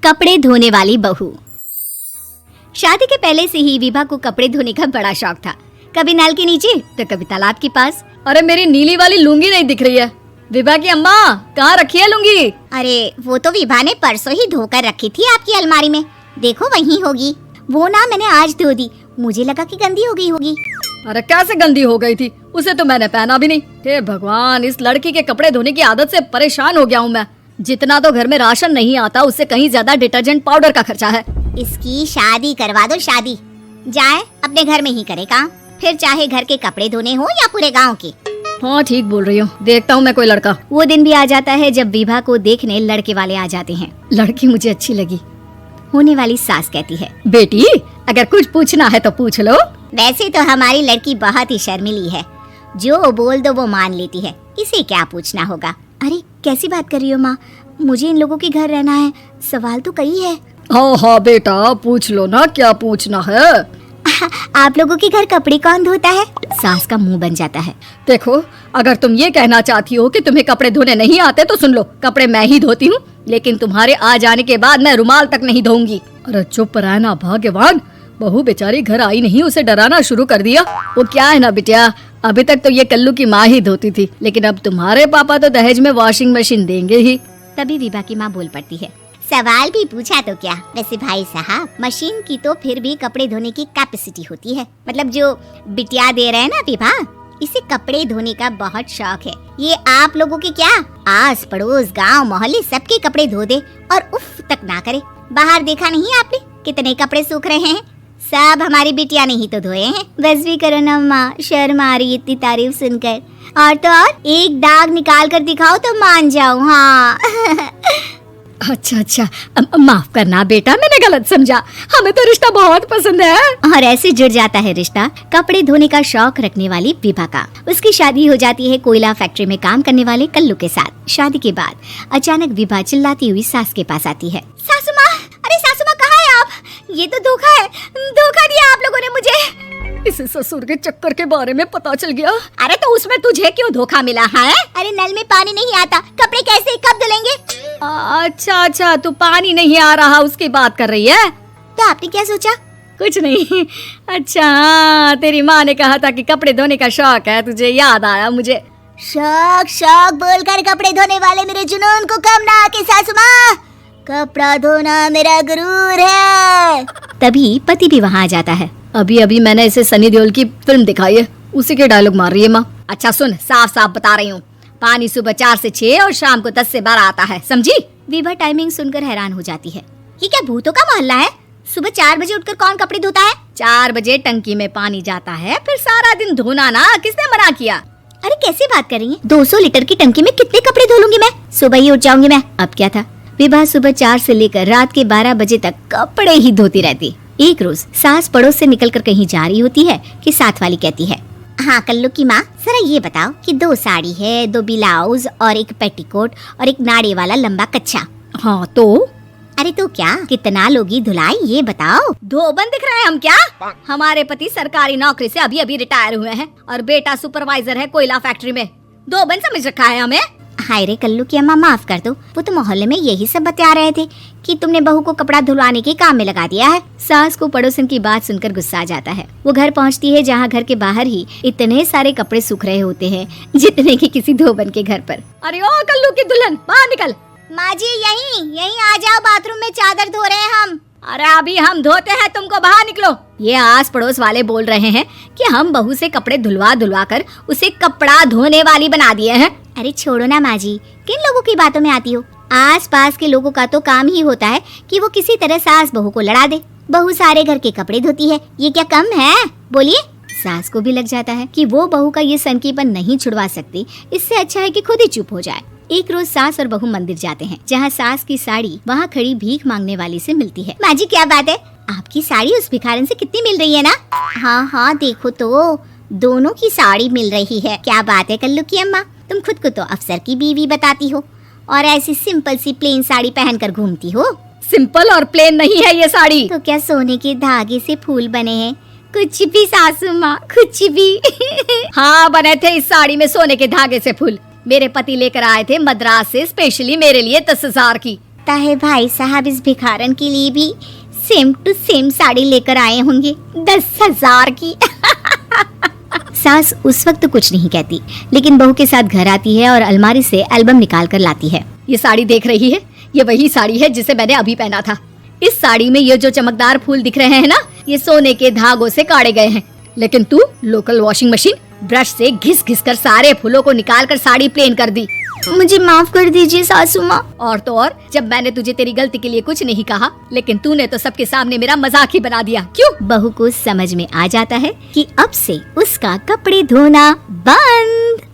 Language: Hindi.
कपड़े धोने वाली बहू। शादी के पहले से ही विभा को कपड़े धोने का बड़ा शौक था। कभी नल के नीचे तो कभी तालाब के पास। अरे मेरी नीली वाली लुंगी नहीं दिख रही है। विभा की अम्मा कहाँ रखी है लुंगी? अरे वो तो विभा ने परसों ही धोकर रखी थी आपकी अलमारी में, देखो वहीं होगी। वो ना मैंने आज धो दी, मुझे लगा कि गंदी हो गई होगी। अरे कैसे गंदी हो गई थी, उसे तो मैंने पहना भी नहीं। हे भगवान, इस लड़की के कपड़े धोने की आदत से परेशान हो गया हूँ मैं। जितना तो घर में राशन नहीं आता उससे कहीं ज्यादा डिटर्जेंट पाउडर का खर्चा है। इसकी शादी करवा दो, शादी जाए अपने घर में ही करे काम, फिर चाहे घर के कपड़े धोने हो या पूरे गांव के। हाँ ठीक बोल रही हूँ, देखता हूँ मैं कोई लड़का। वो दिन भी आ जाता है जब विभा को देखने लड़के वाले आ जाते हैं। लड़की मुझे अच्छी लगी। होने वाली सास कहती है, बेटी अगर कुछ पूछना है तो पूछ लो। वैसे तो हमारी लड़की बहुत ही शर्मीली है, जो बोल दो वो मान लेती है, इसे क्या पूछना होगा। अरे कैसी बात कर रही हो माँ, मुझे इन लोगों के घर रहना है, सवाल तो कई है। हाँ हाँ बेटा पूछ लो ना, क्या पूछना है। आप लोगों के घर कपड़े कौन धोता है? सास का मुंह बन जाता है। देखो अगर तुम ये कहना चाहती हो कि तुम्हें कपड़े धोने नहीं आते तो सुन लो, कपड़े मैं ही धोती हूँ, लेकिन तुम्हारे आ जाने के बाद मैं रुमाल तक नहीं धोऊंगी। अरे चुप रहना भाग्यवान, बहू बेचारी घर आई नहीं, उसे डराना शुरू कर दिया। वो क्या है ना बिटिया, अभी तक तो ये कल्लू की माँ ही धोती थी, लेकिन अब तुम्हारे पापा तो दहेज में वॉशिंग मशीन देंगे ही। तभी विभा की माँ बोल पड़ती है, सवाल भी पूछा तो क्या, वैसे भाई साहब मशीन की तो फिर भी कपड़े धोने की कैपेसिटी होती है। मतलब जो बिटिया दे रहे हैं ना विभा, इसे कपड़े धोने का बहुत शौक है। ये आप लोगों के क्या आस पड़ोस गांव मोहल्ले सबके कपड़े धो दे और उफ तक ना करे। बाहर देखा नहीं आपने कितने कपड़े सूख रहे हैं, सब हमारी बिटिया ने ही तो धोए हैं। बस भी करो ना माँ, शर्म आ रही इतनी तारीफ सुनकर। और तो और एक दाग निकाल कर दिखाओ तो मान जाऊँ। हाँ अच्छा माफ करना बेटा, मैंने गलत समझा, हमें तो रिश्ता बहुत पसंद है। और ऐसे जुड़ जाता है रिश्ता कपड़े धोने का शौक रखने वाली विभा का। उसकी शादी हो जाती है कोयला फैक्ट्री में काम करने वाले कल्लू के साथ। शादी के बाद अचानक विभा चिल्लाती हुई सास के पास आती है, सासू माँ, अरे सासू माँ कहाँ है आप? ये तो धोखा है, धोखा दिया आप लोगों ने मुझे। इसे ससुर के चक्कर के बारे में पता चल गया। अरे तो उसमें तुझे क्यों धोखा मिला है? अरे नल में पानी नहीं आता, कपड़े कैसे कब धुलेंगे? अच्छा तू पानी नहीं आ रहा उसकी बात कर रही है? तो आपने क्या सोचा? कुछ नहीं। अच्छा तेरी माँ ने कहा था कि कपड़े धोने का शौक है तुझे, याद आया मुझे। शौक बोलकर कपड़े धोने वाले मेरे जुनून को कम ना आके सासू माँ, कपड़ा धोना मेरा गुरूर है। तभी पति भी वहाँ आ जाता है। अभी मैंने इसे सनी देओल की फिल्म दिखाई है, उसी के डायलॉग मार रही है माँ। अच्छा सुन, साफ साफ बता रही हूँ, पानी सुबह 4 से 6 और शाम को 10 से 12 आता है, समझी? विभा टाइमिंग सुनकर हैरान हो जाती है। ये क्या भूतों का मोहल्ला है? सुबह 4 बजे उठकर कौन कपड़े धोता है? 4 बजे टंकी में पानी जाता है, फिर सारा दिन धोना ना, किसने मना किया? अरे कैसे बात कर रही है? 200 लीटर की टंकी में कितने कपड़े धो लूंगी मैं, सुबह ही उठ जाऊंगी मैं। अब क्या था, विभा सुबह 4 से लेकर रात के 12 बजे तक कपड़े ही धोती रहती। एक रोज सास पड़ोस से निकलकर कहीं जा रही होती है कि साथ वाली कहती है, हाँ कल्लू की माँ, जरा ये बताओ कि 2 साड़ी है, 2 ब्लाउज और एक पेटीकोट और एक नाड़े वाला लंबा कच्छा। हाँ तो? अरे तो क्या, कितना लोगी धुलाई ये बताओ। धोबन दिख रहे हैं हम क्या? हमारे पति सरकारी नौकरी से अभी रिटायर हुए हैं और बेटा सुपरवाइजर है कोयला फैक्ट्री में। धोबन समझ रखा है हमें? हाय रे कल्लू की अम्मा, माफ कर दो, वो तो मोहल्ले में यही सब बता रहे थे कि तुमने बहू को कपड़ा धुलवाने के काम में लगा दिया है। सास को पड़ोसन की बात सुनकर गुस्सा आ जाता है। वो घर पहुंचती है जहां घर के बाहर ही इतने सारे कपड़े सूख रहे होते हैं जितने कि किसी धोबन के घर पर। अरे ओ कल्लू की दुल्हन, बाहर निकल। माँ जी यहीं आ जाओ, बाथरूम में चादर धो रहे हैं हम। अरे अभी हम धोते हैं, तुमको बाहर निकलो। ये आस पड़ोस वाले बोल रहे हैं कि हम बहू से कपड़े धुलवा कर उसे कपड़ा धोने वाली बना दिए हैं। अरे छोड़ो ना माँ जी, किन लोगों की बातों में आती हो? आस पास के लोगों का तो काम ही होता है कि वो किसी तरह सास बहू को लड़ा दे। बहू सारे घर के कपड़े धोती है, ये क्या कम है? बोलिए। सास को भी लग जाता है कि वो बहू का ये सनकीपन नहीं छुड़वा सकती, इससे अच्छा है कि खुद ही चुप हो जाए। एक रोज सास और बहू मंदिर जाते हैं, जहाँ सास की साड़ी वहाँ खड़ी भीख मांगने वाली से मिलती है। माँ जी क्या बात है, आपकी साड़ी उस भिखारन से कितनी मिल रही है ना? हाँ देखो तो दोनों की साड़ी मिल रही है। क्या बात है कल्लू की अम्मा, तुम खुद को तो अफसर की बीवी बताती हो और ऐसी सिंपल सी प्लेन साड़ी पहनकर घूमती हो। सिंपल और प्लेन नहीं है ये साड़ी। तो क्या सोने के धागे से फूल बने हैं? कुछ भी सासू माँ, कुछ भी। हाँ बने थे इस साड़ी में सोने के धागे से फूल। मेरे पति लेकर आए थे मद्रास से स्पेशली मेरे लिए 10,000 की। लगता है भाई साहब इस भिखारन के लिए भी सेम टू सेम साड़ी लेकर आए होंगे 10,000 की। सास उस वक्त तो कुछ नहीं कहती, लेकिन बहू के साथ घर आती है और अलमारी से एल्बम निकाल कर लाती है। ये साड़ी देख रही है, ये वही साड़ी है जिसे मैंने अभी पहना था। इस साड़ी में ये जो चमकदार फूल दिख रहे हैं ना, ये सोने के धागों से काढ़े गए हैं। लेकिन तू लोकल वॉशिंग मशीन ब्रश से घिस घिस कर सारे फूलों को निकाल कर साड़ी प्लेन कर दी। मुझे माफ कर दीजिए सासू माँ। और तो और, जब मैंने तुझे तेरी गलती के लिए कुछ नहीं कहा, लेकिन तूने तो सबके सामने मेरा मजाक ही बना दिया। क्यों? बहू को समझ में आ जाता है कि अब से उसका कपड़े धोना बंद।